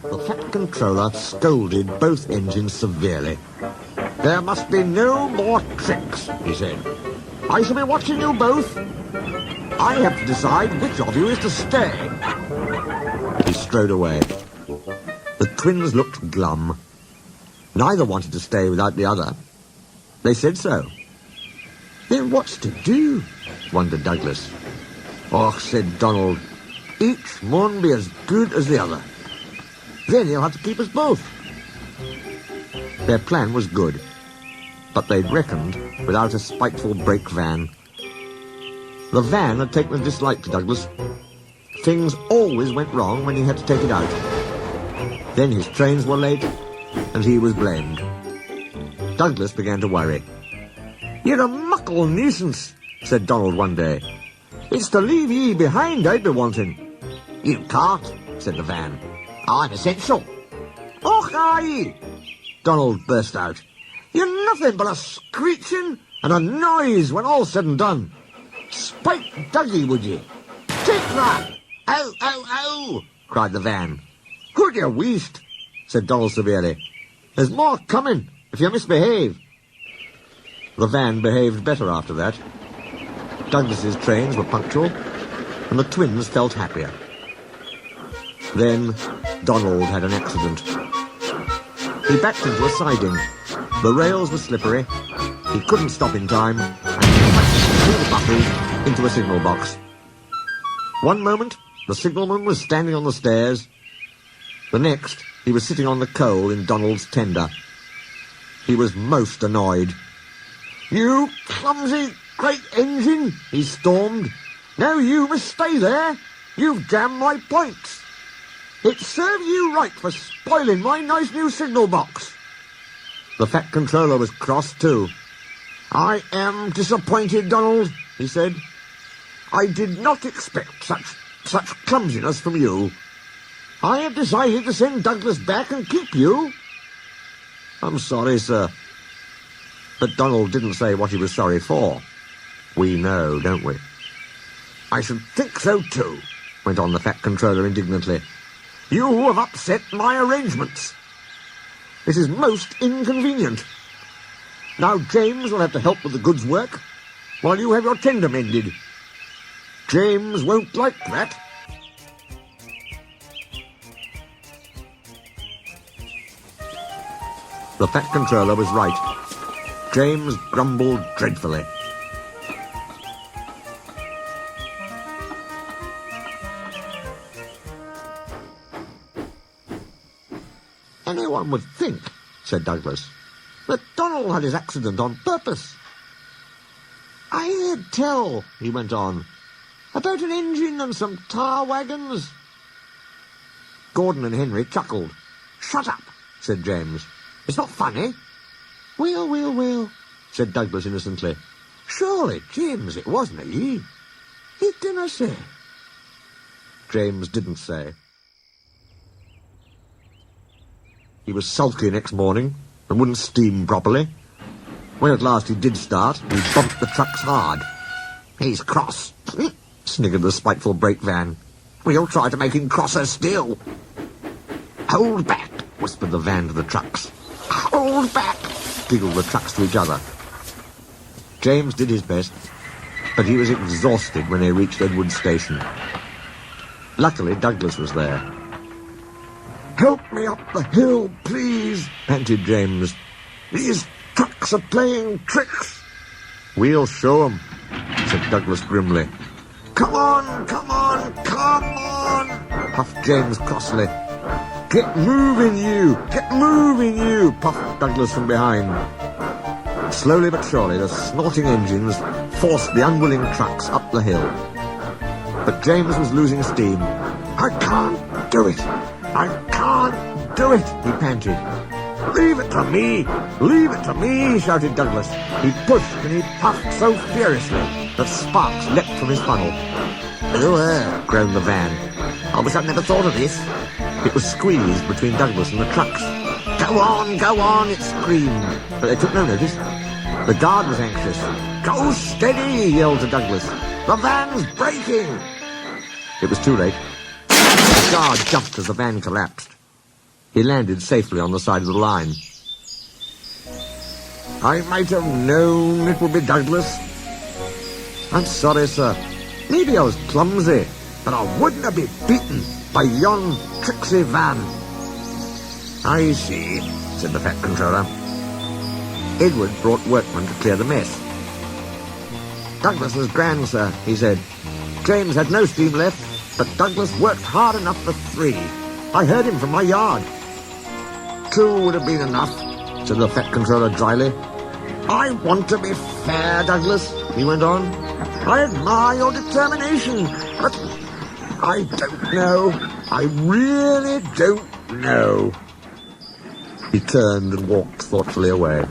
The Fat Controller scolded both engines severely. "There must be no more tricks," he said. "I shall be watching you both. I have to decide which of you is to stay." He strode away. The twins looked glum. Neither wanted to stay without the other. They said so. "Then what's to do?" wondered Douglas. "Och," said Donald, "each mun be as good as the other. Then he'll have to keep us both." Their plan was good, but they'd reckoned without a spiteful brake van. The van had taken a dislike to Douglas. Things always went wrong when he had to take it out. Then his trains were late, and he was blamed. Douglas began to worry. "You're a muckle nuisance," said Donald one day. "It's to leave ye behind I'd be wanting." "You can't," said the van. "I'm essential." "Och, aye!" Donald burst out. "You're nothing but a screeching and a noise when all's said and done. Spite Dougie, would ye? Take that!" "Ow, ow, ow!" cried the van. "Could you weast?" said Donald severely. "There's more coming if you misbehave." The van behaved better after that. Douglas's trains were punctual, and the twins felt happier. Then Donald had an accident. He backed into a siding. The rails were slippery. He couldn't stop in time, and he crashed through the buckles into a signal box. One moment, the signalman was standing on the stairs. The next, he was sitting on the coal in Donald's tender. He was most annoyed. "You clumsy great engine," he stormed. "Now you must stay there. You've jammed my points. It serves you right for spoiling my nice new signal box." The Fat Controller was cross too. "I am disappointed, Donald," he said. "I did not expect such clumsiness from you. I have decided to send Douglas back and keep you." "I'm sorry, sir." But Donald didn't say what he was sorry for. We know, don't we? "I should think so too," went on the Fat Controller indignantly. "You have upset my arrangements. This is most inconvenient. Now James will have to help with the goods work, while you have your tender mended. James won't like that." The Fat Controller was right. James grumbled dreadfully. "Anyone would think," said Douglas, "that Donald had his accident on purpose. I heard tell," he went on, "about an engine and some tar wagons." Gordon and Henry chuckled. "Shut up," said James. "It's not funny." Well, said Douglas innocently. "Surely, James, it wasn't he. He didn't say." James didn't say. He was sulky next morning and wouldn't steam properly. When at last he did start, he bumped the trucks hard. "He's cross," sniggered the spiteful brake van. "We'll try to make him crosser still." "Hold back," whispered the van to the trucks. "Hold back," giggled the trucks to each other. James did his best, but he was exhausted when they reached Edward Station. Luckily, Douglas was there. "Help me up the hill, please," panted James. "These trucks are playing tricks." "We'll show 'em," said Douglas grimly. Come on, come on, puffed James crossly. Get moving, you, puffed Douglas from behind. Slowly but surely, the snorting engines forced the unwilling trucks up the hill. But James was losing steam. I can't do it, he panted. Leave it to me, shouted Douglas. He pushed and he puffed so furiously that sparks leapt from his funnel. Groaned the van. I wish I'd never thought of this. It was squeezed between Douglas and the trucks. Go on, it screamed. But they took no notice. The guard was anxious. Go steady, he yelled to Douglas. The van's braking. It was too late. The guard jumped as the van collapsed. He landed safely on the side of the line. I might have known it would be Douglas. I'm sorry, sir. Maybe I was clumsy, but I wouldn't have been beaten by yon tricksy van. I see, said the Fat Controller. Edward brought workmen to clear the mess. Douglas was grand, sir, he said. Trains had no steam left, but Douglas worked hard enough for 3. I heard him from my yard. 2 would have been enough, said the Fat Controller dryly. I want to be fair, Douglas, he went on. I admire your determination, but I don't know. I really don't know. He turned and walked thoughtfully away.